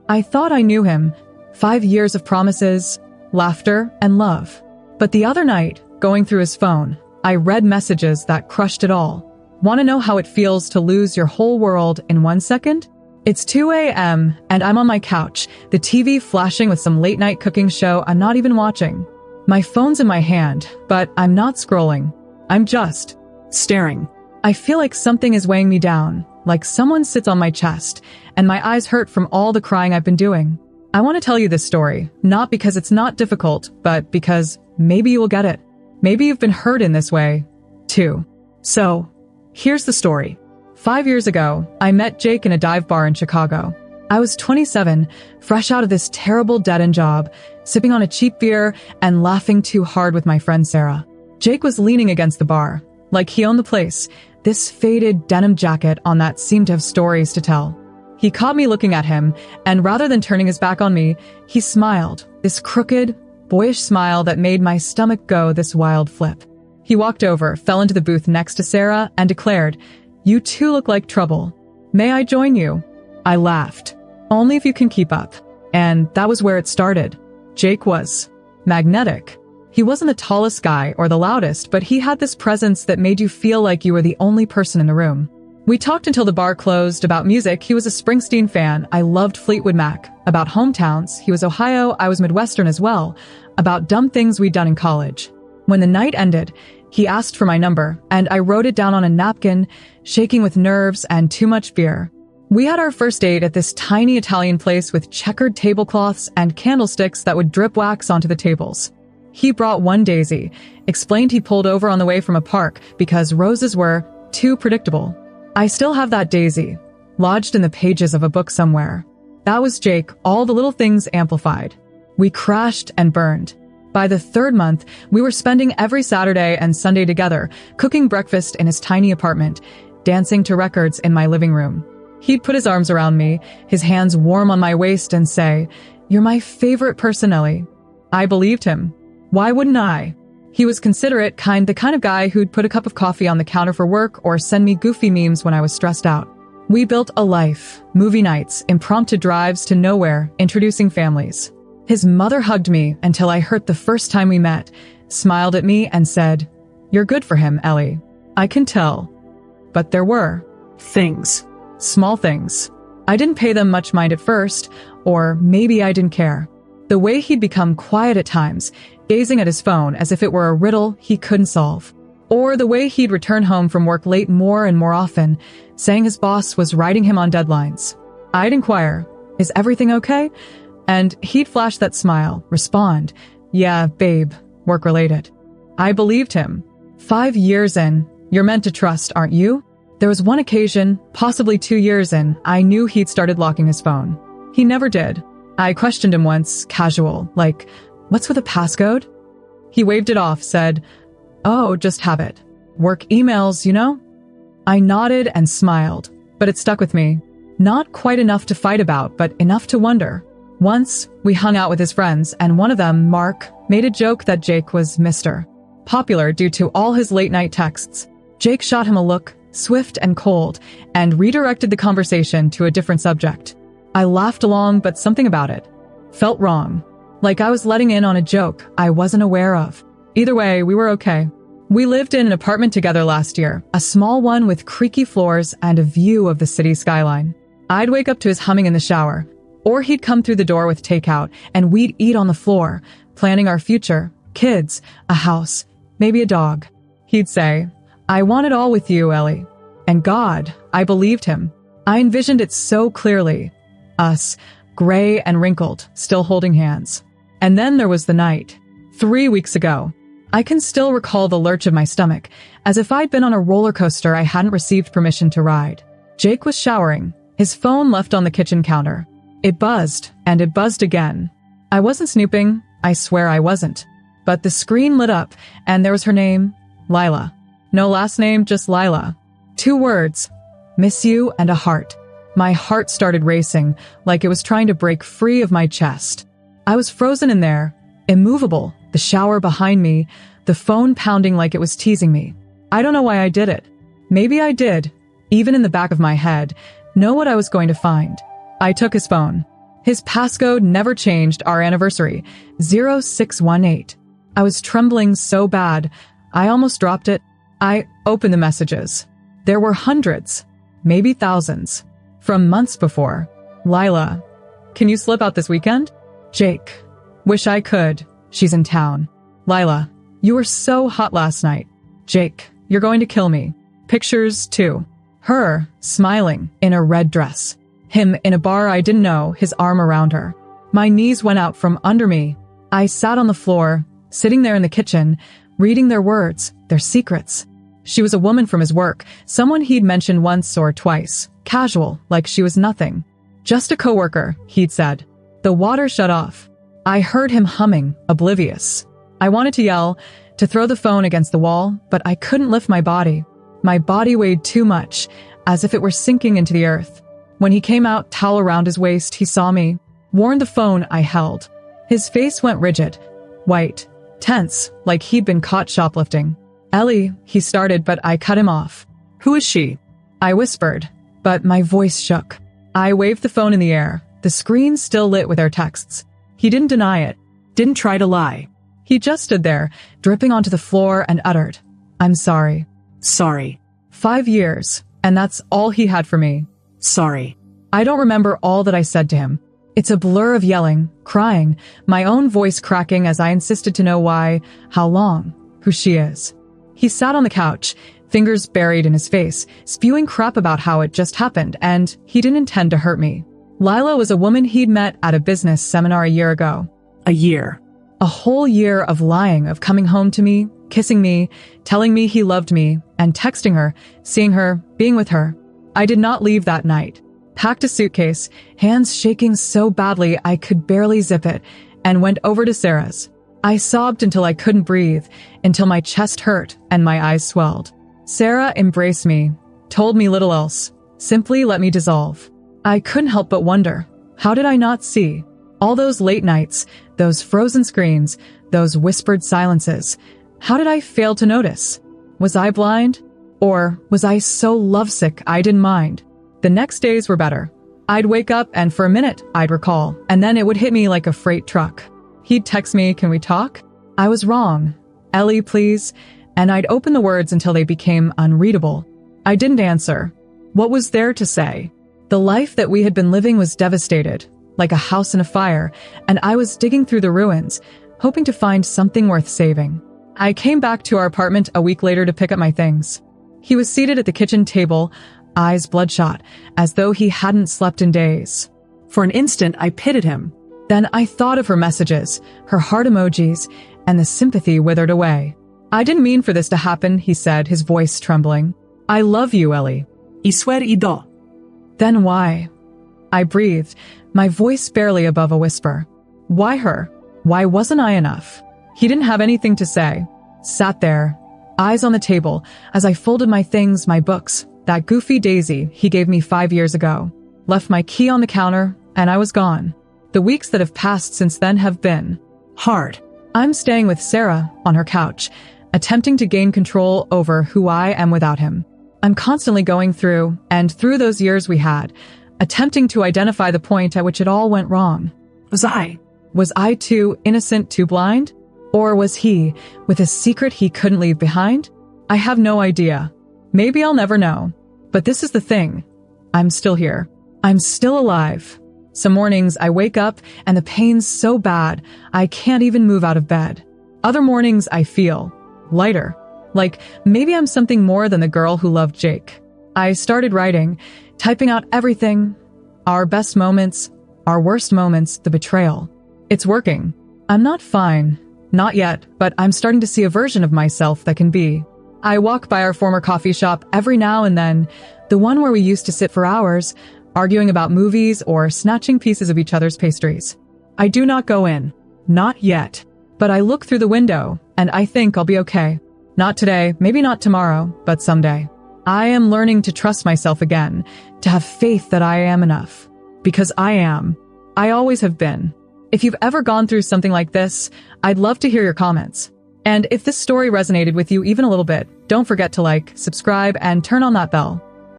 I thought I knew him. 5 years of promises, laughter, and love. But the other night, going through his phone, I read messages that crushed it all. Want to know how it feels to lose your whole world in 1 second? It's 2 a.m. and I'm on my couch, the TV flashing with some late-night cooking show I'm not even watching. My phone's in my hand, but I'm not scrolling. I'm just staring. I feel like something is weighing me down, like someone sits on my chest, and my eyes hurt from all the crying I've been doing. I want to tell you this story, not because it's not difficult, but because maybe you will get it. Maybe you've been hurt in this way, too. So, here's the story. 5 years ago, I met Jake in a dive bar in Chicago. I was 27, fresh out of this terrible dead-end job, sipping on a cheap beer and laughing too hard with my friend Sarah. Jake was leaning against the bar, like he owned the place, this faded denim jacket on that seemed to have stories to tell. He caught me looking at him, and rather than turning his back on me, he smiled, this crooked, boyish smile that made my stomach go this wild flip. He walked over, fell into the booth next to Sarah, and declared, "You two look like trouble. May I join you?" I laughed. "Only if you can keep up." And that was where it started. Jake was magnetic. He wasn't the tallest guy or the loudest, but he had this presence that made you feel like you were the only person in the room. We talked until the bar closed about music. He was a Springsteen fan. I loved Fleetwood Mac. About hometowns. He was Ohio. I was Midwestern as well. About dumb things we'd done in college. When the night ended, he asked for my number, and I wrote it down on a napkin, shaking with nerves and too much beer. We had our first date at this tiny Italian place with checkered tablecloths and candlesticks that would drip wax onto the tables. He brought one daisy, explained he pulled over on the way from a park because roses were too predictable. I still have that daisy, lodged in the pages of a book somewhere. That was Jake, all the little things amplified. We crashed and burned. By the 3rd month, we were spending every Saturday and Sunday together, cooking breakfast in his tiny apartment, dancing to records in my living room. He'd put his arms around me, his hands warm on my waist, and say, "You're my favorite person, Ellie." I believed him. Why wouldn't I? He was considerate, the kind of guy who'd put a cup of coffee on the counter for work or send me goofy memes when I was stressed out. We built a life, movie nights, impromptu drives to nowhere, introducing families. His mother hugged me until I hurt the first time we met, smiled at me and said, "You're good for him, Ellie." I can tell. But there were things. Small things. I didn't pay them much mind at first, or maybe I didn't care. The way he'd become quiet at times, gazing at his phone as if it were a riddle he couldn't solve. Or the way he'd return home from work late more and more often, saying his boss was writing him on deadlines. I'd inquire, "Is everything okay?" And he'd flash that smile, respond, "Yeah, babe, work-related." I believed him. 5 years in, you're meant to trust, aren't you? There was one occasion, possibly 2 years in, I knew he'd started locking his phone. He never did. I questioned him once, casual, like, "What's with a passcode?" He waved it off, said, "Oh, just habit. Work emails, you know?" I nodded and smiled, but it stuck with me. Not quite enough to fight about, but enough to wonder. Once, we hung out with his friends, and one of them, Mark, made a joke that Jake was Mr. Popular due to all his late-night texts. Jake shot him a look, swift and cold, and redirected the conversation to a different subject. I laughed along, but something about it felt wrong. Like I was letting in on a joke I wasn't aware of. Either way, we were okay. We lived in an apartment together last year, a small one with creaky floors and a view of the city skyline. I'd wake up to his humming in the shower, or he'd come through the door with takeout, and we'd eat on the floor, planning our future, kids, a house, maybe a dog. He'd say, "I want it all with you, Ellie." And God, I believed him. I envisioned it so clearly. Us, gray and wrinkled, still holding hands. And then there was the night. 3 weeks ago. I can still recall the lurch of my stomach, as if I'd been on a roller coaster I hadn't received permission to ride. Jake was showering, his phone left on the kitchen counter. It buzzed, and it buzzed again. I wasn't snooping, I swear I wasn't. But the screen lit up, and there was her name, Lila. No last name, just Lila. 2 words, "Miss you," and a heart. My heart started racing, like it was trying to break free of my chest. I was frozen in there, immovable, the shower behind me, the phone pounding like it was teasing me. I don't know why I did it. Maybe I did, even in the back of my head, know what I was going to find. I took his phone. His passcode never changed our anniversary, 0618. I was trembling so bad, I almost dropped it. I opened the messages. There were hundreds, maybe thousands, from months before. Lila, can you slip out this weekend? Jake, wish I could. She's in town. Lila, you were so hot last night. Jake, you're going to kill me. Pictures, too. Her, smiling, in a red dress. Him, in a bar I didn't know, his arm around her. My knees went out from under me. I sat on the floor, sitting there in the kitchen, reading their words, their secrets. She was a woman from his work, someone he'd mentioned once or twice, casual, like she was nothing. Just a coworker, he'd said. The water shut off. I heard him humming, oblivious. I wanted to yell, to throw the phone against the wall, but I couldn't lift my body. My body weighed too much, as if it were sinking into the earth. When he came out, towel around his waist, he saw me, warned the phone I held. His face went rigid, white, tense, like he'd been caught shoplifting. Ellie, he started, but I cut him off. Who is she? I whispered, but my voice shook. I waved the phone in the air, the screen still lit with our texts. He didn't deny it, didn't try to lie. He just stood there, dripping onto the floor and uttered, I'm sorry. Sorry. 5 years, and that's all he had for me. Sorry. I don't remember all that I said to him. It's a blur of yelling, crying, my own voice cracking as I insisted to know why, how long, who she is. He sat on the couch, fingers buried in his face, spewing crap about how it just happened, and he didn't intend to hurt me. Lila was a woman he'd met at a business seminar a year ago. A year. A whole year of lying, of coming home to me, kissing me, telling me he loved me, and texting her, seeing her, being with her. I did not leave that night. Packed a suitcase, hands shaking so badly I could barely zip it, and went over to Sarah's. I sobbed until I couldn't breathe, until my chest hurt and my eyes swelled. Sarah embraced me, told me little else, simply let me dissolve. I couldn't help but wonder, how did I not see? All those late nights, those frozen screens, those whispered silences. How did I fail to notice? Was I blind? Or was I so lovesick I didn't mind? The next days were better. I'd wake up and for a minute I'd recall, and then it would hit me like a freight truck. He'd text me, can we talk? I was wrong. Ellie, please. And I'd open the words until they became unreadable. I didn't answer. What was there to say? The life that we had been living was devastated, like a house in a fire, and I was digging through the ruins, hoping to find something worth saving. I came back to our apartment a week later to pick up my things. He was seated at the kitchen table, eyes bloodshot, as though he hadn't slept in days. For an instant, I pitied him. Then I thought of her messages, her heart emojis, and the sympathy withered away. I didn't mean for this to happen, he said, his voice trembling. I love you, Ellie. I swear I do. Then why? I breathed, my voice barely above a whisper. Why her? Why wasn't I enough? He didn't have anything to say. Sat there, eyes on the table, as I folded my things, my books, that goofy daisy he gave me 5 years ago. Left my key on the counter, and I was gone. The weeks that have passed since then have been hard. I'm staying with Sarah on her couch, attempting to gain control over who I am without him. I'm constantly going through, and through those years we had, attempting to identify the point at which it all went wrong. Was I too innocent, too blind? Or was he, with a secret he couldn't leave behind? I have no idea. Maybe I'll never know. But this is the thing. I'm still here. I'm still alive. Some mornings I wake up and the pain's so bad I can't even move out of bed. Other mornings I feel lighter. Like maybe I'm something more than the girl who loved Jake. I started writing, typing out everything. Our best moments, our worst moments, the betrayal. It's working. I'm not fine. Not yet, but I'm starting to see a version of myself that can be. I walk by our former coffee shop every now and then, the one where we used to sit for hours, arguing about movies or snatching pieces of each other's pastries. I do not go in. Not yet. But I look through the window, and I think I'll be okay. Not today, maybe not tomorrow, but someday. I am learning to trust myself again, to have faith that I am enough. Because I am. I always have been. If you've ever gone through something like this, I'd love to hear your comments. And if this story resonated with you even a little bit, don't forget to like, subscribe, and turn on that bell.